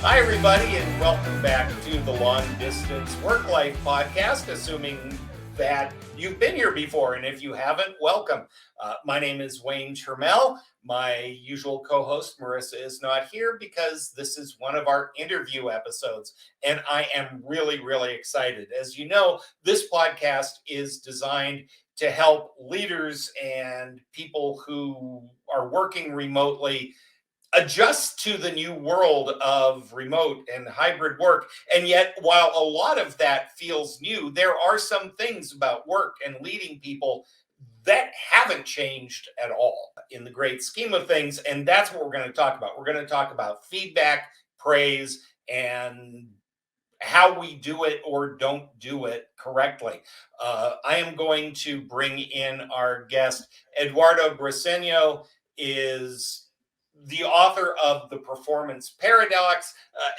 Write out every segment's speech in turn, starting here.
Hi, everybody, and welcome back to the Long-Distance Worklife Podcast, assuming that you've been here before, and if you haven't, welcome. My name is Wayne Trammell. My usual co-host, Marissa, is not here because this is one of our interview episodes, and I am really, really excited. As you know, this podcast is designed to help leaders and people who are working remotely adjust to the new world of remote and hybrid work. And yet, while a lot of that feels new, there are some things about work and leading people that haven't changed at all in the great scheme of things. And that's what we're going to talk about. We're going to talk about feedback, praise, and how we do it or don't do it correctly. I am going to bring in our guest. Eduardo Briceno is the author of The Performance Paradox.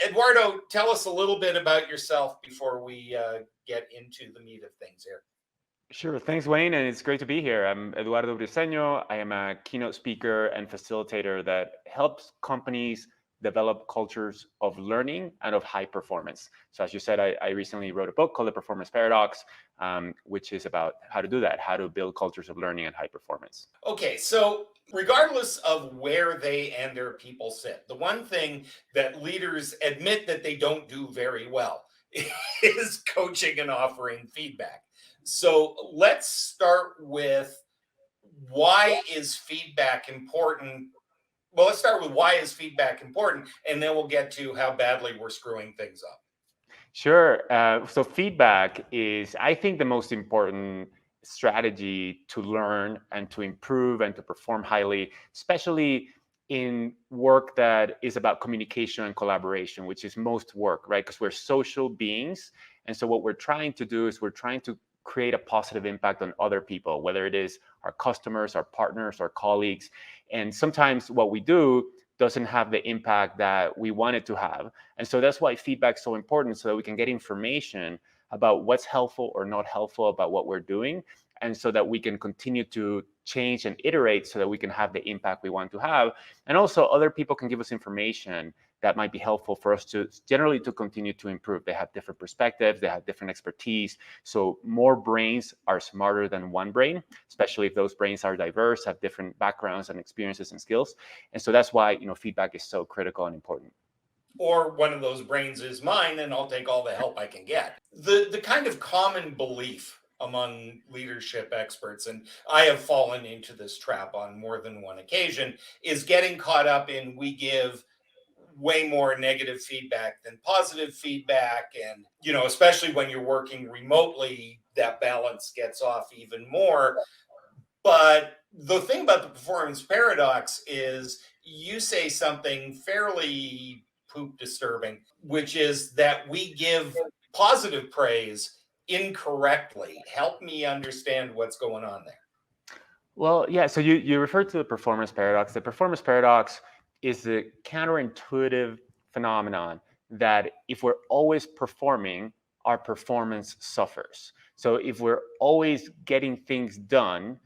Eduardo, tell us a little bit about yourself before we get into the meat of things here. Sure. Thanks, Wayne. And it's great to be here. I'm Eduardo Briceno. I am a keynote speaker and facilitator that helps companies develop cultures of learning and of high performance. So as you said, I recently wrote a book called The Performance Paradox, which is about how to do that, how to build cultures of learning and high performance. Okay, so regardless of where they and their people sit, the one thing that leaders admit that they don't do very well is coaching and offering feedback. So let's start with why is feedback important? Well, let's start with why is feedback important, and then we'll get to how badly we're screwing things up. Sure. So feedback is, I think, the most important strategy to learn and to improve and to perform highly, especially in work that is about communication and collaboration, which is most work, right? Because we're social beings. And so what we're trying to do is we're trying to create a positive impact on other people, whether it is our customers, our partners, our colleagues. And sometimes what we do doesn't have the impact that we want it to have. And so that's why feedback is so important, so that we can get information about what's helpful or not helpful about what we're doing, and so that we can continue to change and iterate so that we can have the impact we want to have. And also other people can give us information that might be helpful for us to generally to continue to improve. They have different perspectives, they have different expertise. So more brains are smarter than one brain, especially if those brains are diverse, have different backgrounds and experiences and skills. And so that's why, feedback is so critical and important. Or one of those brains is mine and I'll take all the help I can get. The kind of common belief among leadership experts, and I have fallen into this trap on more than one occasion, is getting caught up in we give way more negative feedback than positive feedback. And, especially when you're working remotely, that balance gets off even more. But the thing about the performance paradox is you say something fairly poop disturbing, which is that we give positive praise incorrectly. Help me understand what's going on there. Well, yeah, so you referred to the performance paradox. The performance paradox is the counterintuitive phenomenon that if we're always performing, our performance suffers. So if we're always getting things done,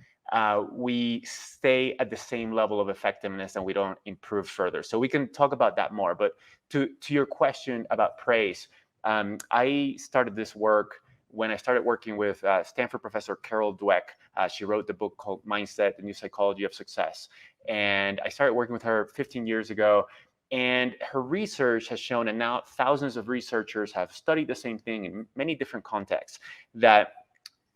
we stay at the same level of effectiveness and we don't improve further. So we can talk about that more. But to your question about praise, I started this work when I started working with Stanford professor Carol Dweck. She wrote the book called Mindset, The New Psychology of Success. And I started working with her 15 years ago. And her research has shown, and now thousands of researchers have studied the same thing in many different contexts, that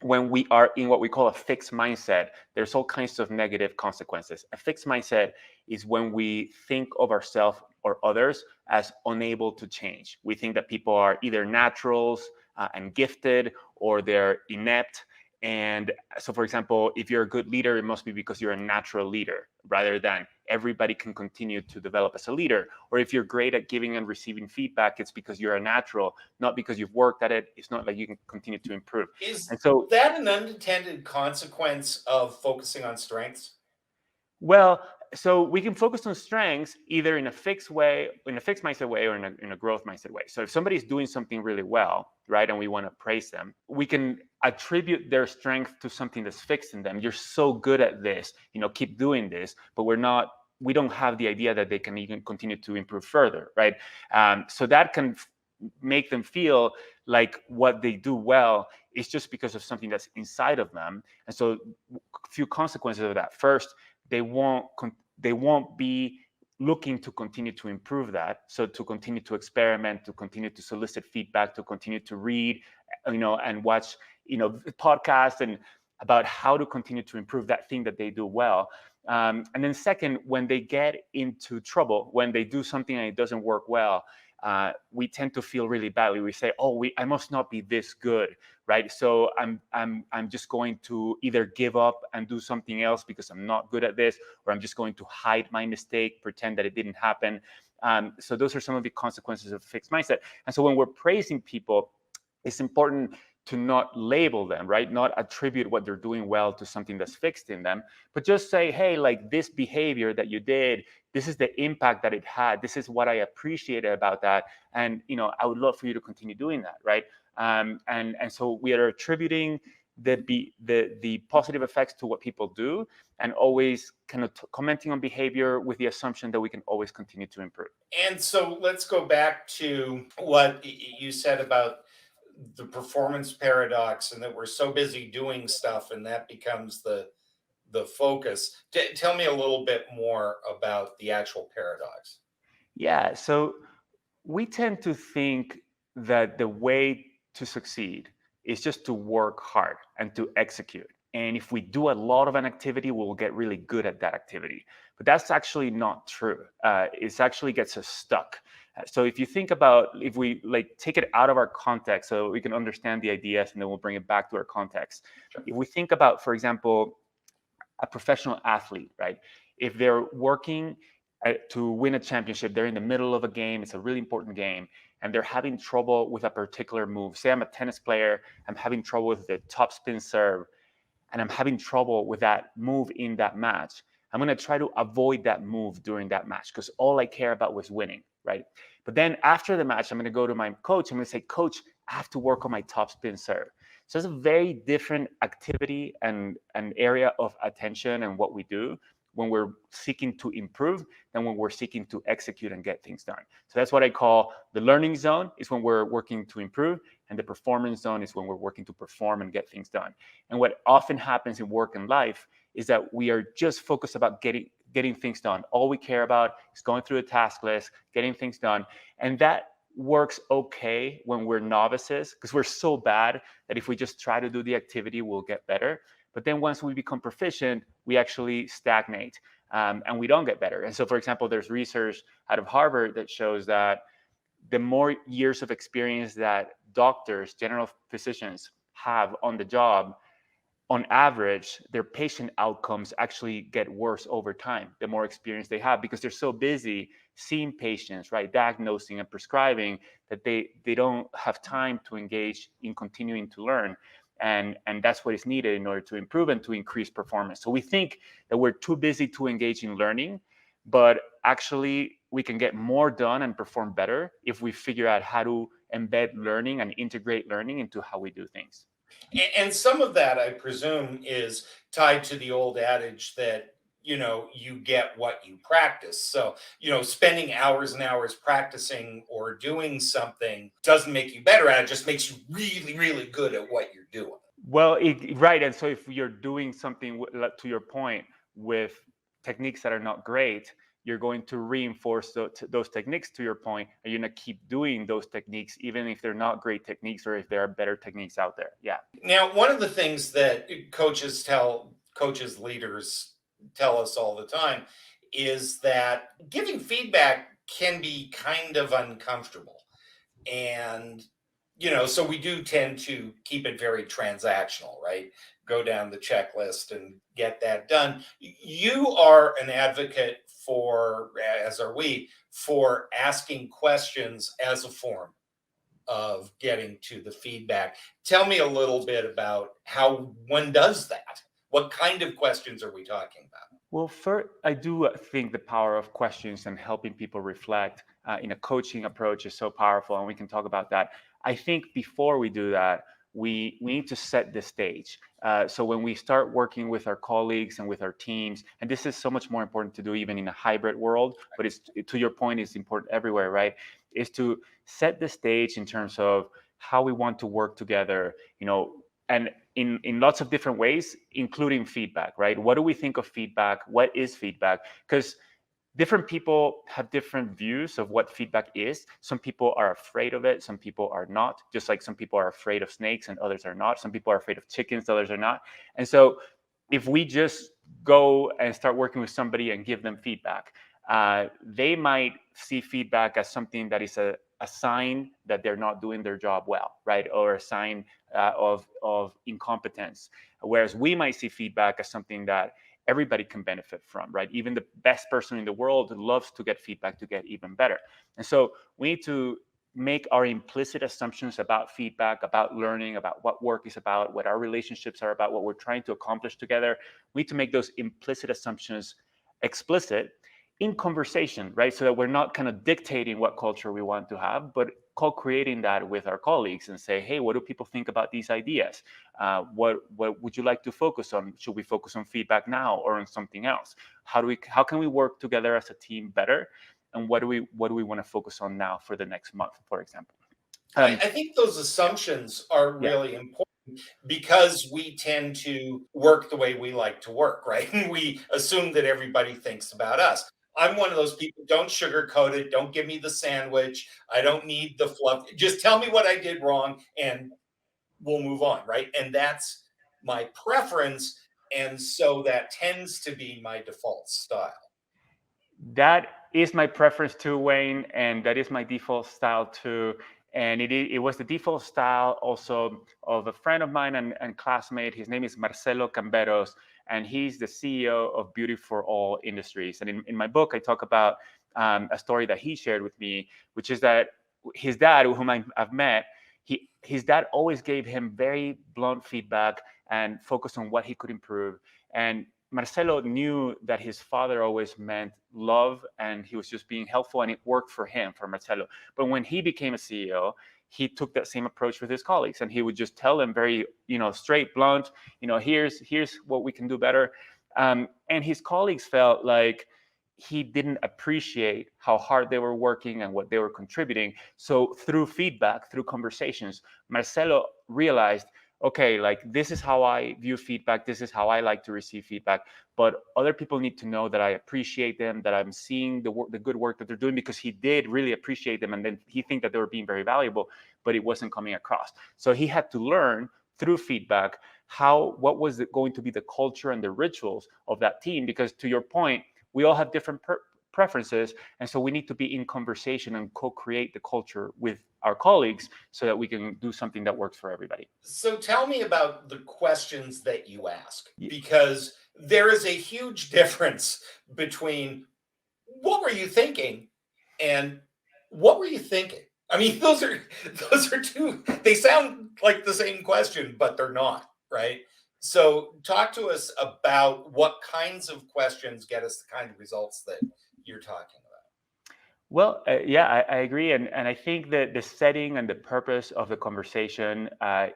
when we are in what we call a fixed mindset, there's all kinds of negative consequences. A fixed mindset is when we think of ourselves or others as unable to change. We think that people are either naturals and gifted, or they're inept. And so, for example, if you're a good leader, it must be because you're a natural leader, rather than everybody can continue to develop as a leader. Or if you're great at giving and receiving feedback, it's because you're a natural, not because you've worked at it. It's not like you can continue to improve. Is And so that an unintended consequence of focusing on strengths? Well, so we can focus on strengths either in a fixed way, in a fixed mindset way, or in a growth mindset way. So if somebody's doing something really well, right, and we want to praise them, we can attribute their strength to something that's fixed in them. You're so good at this, keep doing this, but we're not we don't have the idea that they can even continue to improve further, right? So that can make them feel like what they do well is just because of something that's inside of them. And so a few consequences of that. First, they won't be looking to continue to improve that. So to continue to experiment, to continue to solicit feedback, to continue to read, and watch, podcasts and about how to continue to improve that thing that they do well. And then second, when they get into trouble, when they do something and it doesn't work well, we tend to feel really badly. We say, "Oh, I must not be this good, right? So I'm just going to either give up and do something else because I'm not good at this, or I'm just going to hide my mistake, pretend that it didn't happen." So those are some of the consequences of fixed mindset. And so when we're praising people, it's important to not label them, right? Not attribute what they're doing well to something that's fixed in them, but just say, "Hey, like this behavior that you did, this is the impact that it had. This is what I appreciated about that. And, I would love for you to continue doing that," right? And so we are attributing the positive effects to what people do, and always kind of commenting on behavior with the assumption that we can always continue to improve. And so let's go back to what you said about the performance paradox, and that we're so busy doing stuff and that becomes the focus. Tell me a little bit more about the actual paradox. Yeah, so we tend to think that the way to succeed is just to work hard and to execute. And if we do a lot of an activity, we'll get really good at that activity. But that's actually not true. It actually gets us stuck. So if you think about, if we take it out of our context so we can understand the ideas, and then we'll bring it back to our context. Sure. If we think about, for example, a professional athlete, right? If they're working to win a championship, they're in the middle of a game, it's a really important game, and they're having trouble with a particular move. Say I'm a tennis player, I'm having trouble with the top spin serve, and I'm having trouble with that move in that match. I'm going to try to avoid that move during that match because all I care about was winning, right? But then after the match, I'm going to go to my coach. I'm going to say, "Coach, I have to work on my top spin serve." So it's a very different activity and an area of attention and what we do when we're seeking to improve than when we're seeking to execute and get things done. So that's what I call the learning zone, is when we're working to improve, and the performance zone is when we're working to perform and get things done. And what often happens in work and life is that we are just focused about getting things done. All we care about is going through a task list, getting things done. And that works okay when we're novices, because we're so bad that if we just try to do the activity, we'll get better. But then once we become proficient, we actually stagnate, and we don't get better. And so, for example, there's research out of Harvard that shows that the more years of experience that doctors, general physicians have on the job, on average, their patient outcomes actually get worse over time, the more experience they have, because they're so busy seeing patients, right, diagnosing and prescribing, that they don't have time to engage in continuing to learn. And that's what is needed in order to improve and to increase performance. So we think that we're too busy to engage in learning, but actually we can get more done and perform better if we figure out how to embed learning and integrate learning into how we do things. And some of that, I presume, is tied to the old adage that, you get what you practice. So, spending hours and hours practicing or doing something doesn't make you better at it, just makes you really, really good at what you're doing. Well, right. And so if you're doing something, to your point, with techniques that are not great, you're going to reinforce those techniques, to your point, and you're going to keep doing those techniques, even if they're not great techniques or if there are better techniques out there. Yeah. Now, one of the things that leaders tell us all the time is that giving feedback can be kind of uncomfortable. And, so we do tend to keep it very transactional, right? Go down the checklist and get that done. You are an advocate for, as are we, for asking questions as a form of getting to the feedback. Tell me a little bit about how one does that. What kind of questions are we talking about? Well, first, I do think the power of questions and helping people reflect in a coaching approach is so powerful, and we can talk about that. I think before we do that, we need to set the stage. So when we start working with our colleagues and with our teams, and this is so much more important to do even in a hybrid world, but it's, to your point, it's important everywhere, right? Is to set the stage in terms of how we want to work together, and in lots of different ways, including feedback, right? What do we think of feedback? What is feedback? Because different people have different views of what feedback is. Some people are afraid of it, some people are not, just like some people are afraid of snakes and others are not. Some people are afraid of chickens, others are not. And so if we just go and start working with somebody and give them feedback, they might see feedback as something that is a sign that they're not doing their job well, right? Or a sign of incompetence. Whereas we might see feedback as something that everybody can benefit from, right? Even the best person in the world loves to get feedback to get even better. And so we need to make our implicit assumptions about feedback, about learning, about what work is about, what our relationships are about, what we're trying to accomplish together. We need to make those implicit assumptions explicit in conversation, right? So that we're not kind of dictating what culture we want to have, but co-creating that with our colleagues and say, hey, what do people think about these ideas? What would you like to focus on? Should we focus on feedback now or on something else? How can we work together as a team better? And what do we want to focus on now for the next month, for example? I think those assumptions are Yeah. really important because we tend to work the way we like to work, right? We assume that everybody thinks about us. I'm one of those people, don't sugarcoat it. Don't give me the sandwich. I don't need the fluff. Just tell me what I did wrong and we'll move on, right? And that's my preference. And so that tends to be my default style. That is my preference too, Wayne, and that is my default style too. And it was the default style also of a friend of mine and classmate. His name is Marcelo Camberos, and he's the CEO of Beauty for All Industries. And in my book, I talk about a story that he shared with me, which is that his dad, whom I've met, his dad always gave him very blunt feedback and focused on what he could improve. And Marcelo knew that his father always meant love and he was just being helpful, and it worked for him, for Marcelo. But when he became a CEO, he took that same approach with his colleagues, and he would just tell them very, straight, blunt, here's what we can do better. And his colleagues felt like he didn't appreciate how hard they were working and what they were contributing. So through feedback, through conversations, Marcelo realized, okay, like this is how I view feedback. This is how I like to receive feedback. But other people need to know that I appreciate them, that I'm seeing the good work that they're doing, because he did really appreciate them. And then he think that they were being very valuable, but it wasn't coming across. So he had to learn through feedback what was going to be the culture and the rituals of that team. Because to your point, we all have different preferences, and so we need to be in conversation and co-create the culture with our colleagues so that we can do something that works for everybody. So tell me about the questions that you ask, because there is a huge difference between what were you thinking and what were you thinking? I mean, those are two, they sound like the same question, but they're not, right? So talk to us about what kinds of questions get us the kind of results that you're talking about. Well, yeah, I agree, and I think that the setting and the purpose of the conversation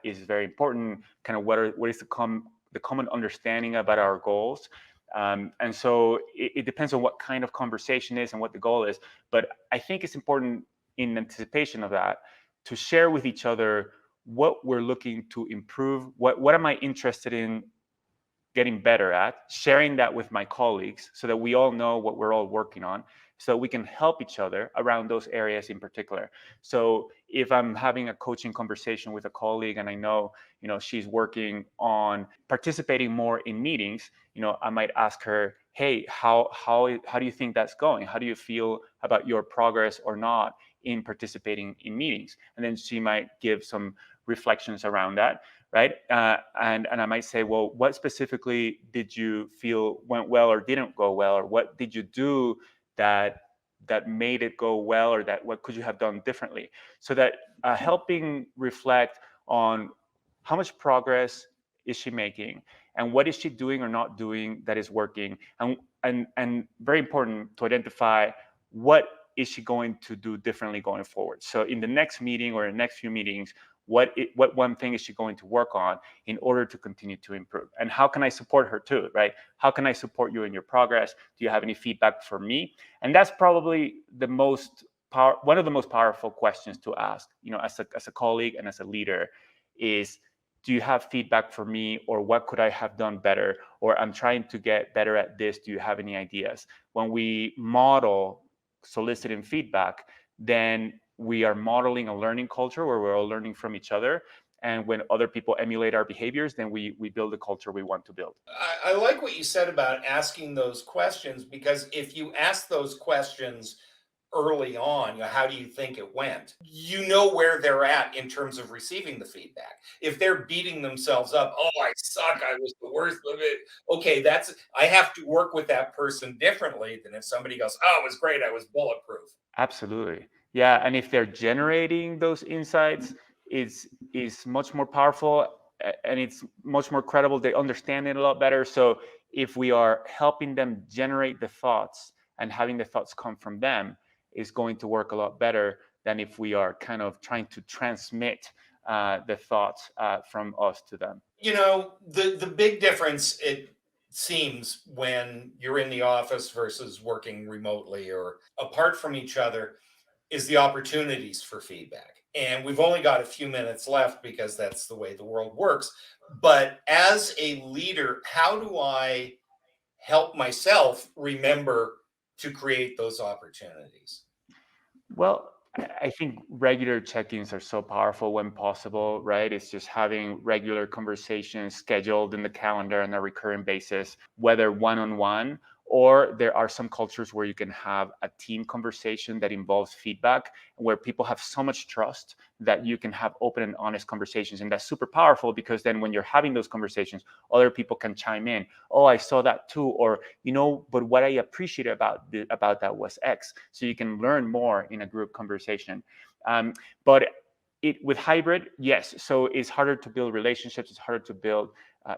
is very important. Kind of what is the common understanding about our goals, and so it depends on what kind of conversation is and what the goal is. But I think it's important, in anticipation of that, to share with each other what we're looking to improve. What am I interested in getting better at, sharing that with my colleagues so that we all know what we're all working on, so we can help each other around those areas in particular. So if I'm having a coaching conversation with a colleague and I know, she's working on participating more in meetings, I might ask her, hey, how do you think that's going? How do you feel about your progress or not in participating in meetings? And then she might give some reflections around that, right? And I might say, well, what specifically did you feel went well or didn't go well, or what did you do that made it go well, or that what could you have done differently? So that helping reflect on how much progress is she making, and what is she doing or not doing that is working, and very important to identify what is she going to do differently going forward. So in the next meeting or the next few meetings, what one thing is she going to work on in order to continue to improve, and how can I support her too, right? How can I support you in your progress? Do you have any feedback for me? And that's probably one of the most powerful questions to ask, as a colleague and as a leader, is, do you have feedback for me, or what could I have done better, or I'm trying to get better at this, do you have any ideas? When we model soliciting feedback, then we are modeling a learning culture where we're all learning from each other. And when other people emulate our behaviors, then we build the culture we want to build. I like what you said about asking those questions, because if you ask those questions early on, how do you think it went? You know where they're at in terms of receiving the feedback. If they're beating themselves up, oh, I suck, I was the worst of it. Okay, I have to work with that person differently than if somebody goes, oh, it was great, I was bulletproof. Absolutely. Yeah. And if they're generating those insights, is much more powerful, and it's much more credible. They understand it a lot better. So if we are helping them generate the thoughts and having the thoughts come from them, is going to work a lot better than if we are kind of trying to transmit the thoughts from us to them. The big difference, it seems, when you're in the office versus working remotely or apart from each other, is the opportunities for feedback. And we've only got a few minutes left because that's the way the world works. But as a leader, how do I help myself remember to create those opportunities? Well, I think regular check-ins are so powerful when possible, right? It's just having regular conversations scheduled in the calendar on a recurring basis, whether one-on-one, or there are some cultures where you can have a team conversation that involves feedback, where people have so much trust that you can have open and honest conversations. And that's super powerful, because then when you're having those conversations, other people can chime in. Oh, I saw that too. Or, but what I appreciate about that was X. So you can learn more in a group conversation. But with hybrid, yes. So it's harder to build relationships. It's harder to build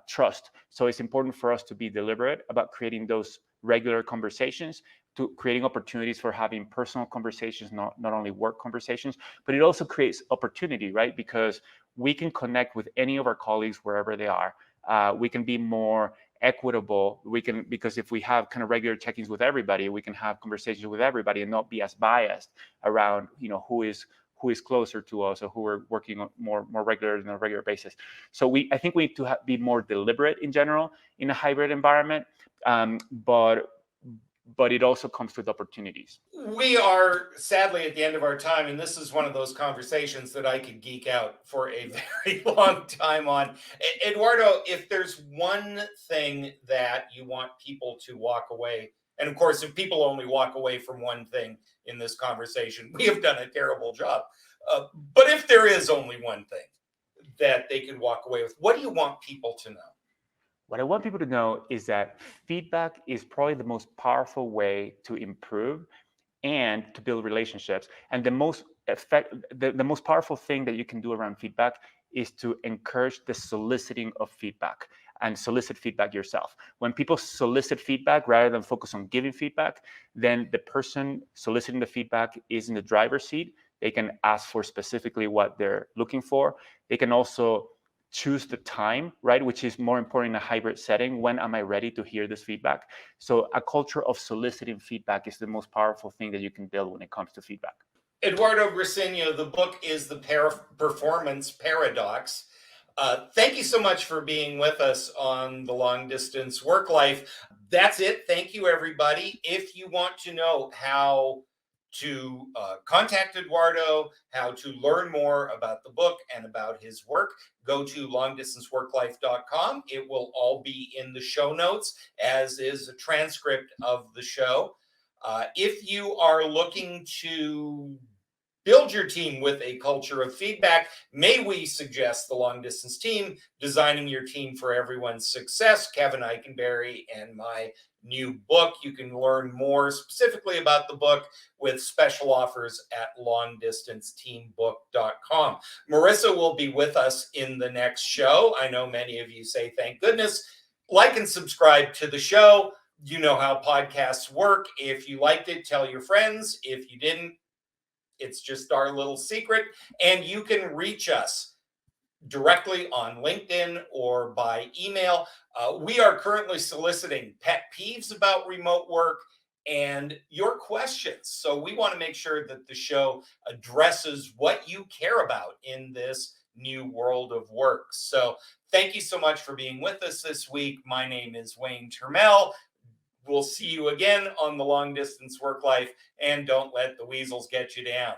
trust. So it's important for us to be deliberate about creating those regular conversations, to creating opportunities for having personal conversations, not only work conversations. But it also creates opportunity, right? Because we can connect with any of our colleagues wherever they are. We can be more equitable. Because if we have kind of regular check-ins with everybody, we can have conversations with everybody and not be as biased around, who is closer to us, or who we're working on more regularly on a regular basis. So I think we need to be more deliberate in general in a hybrid environment, but it also comes with opportunities. We are sadly at the end of our time, and this is one of those conversations that I could geek out for a very long time on. Eduardo, if there's one thing that you want people to walk away, and of course, if people only walk away from one thing in this conversation, we have done a terrible job. But if there is only one thing that they could walk away with, what do you want people to know? What I want people to know is that feedback is probably the most powerful way to improve and to build relationships. And the most powerful thing that you can do around feedback is to encourage the soliciting of feedback and solicit feedback yourself. When people solicit feedback rather than focus on giving feedback, then the person soliciting the feedback is in the driver's seat. They can ask for specifically what they're looking for. They can also choose the time, right? Which is more important in a hybrid setting. When am I ready to hear this feedback? So a culture of soliciting feedback is the most powerful thing that you can build when it comes to feedback. Eduardo Briceno, the book is The Performance Paradox. Thank you so much for being with us on the Long Distance Work Life. That's it. Thank you, everybody. If you want to know how to contact Eduardo, how to learn more about the book and about his work, go to longdistanceworklife.com. It will all be in the show notes, as is a transcript of the show. If you are looking to build your team with a culture of feedback, may we suggest the Long Distance Team, Designing Your Team for Everyone's Success, Kevin Eikenberry, and my new book. You can learn more specifically about the book with special offers at longdistanceteambook.com. Marissa will be with us in the next show. I know many of you say, thank goodness. Like and subscribe to the show. You know how podcasts work. If you liked it, tell your friends. If you didn't, it's just our little secret. And you can reach us directly on LinkedIn or by email. We are currently soliciting pet peeves about remote work and your questions. So we want to make sure that the show addresses what you care about in this new world of work. So thank you so much for being with us this week. My name is Wayne Termel. We'll see you again on the Long Distance Work Life, and don't let the weasels get you down.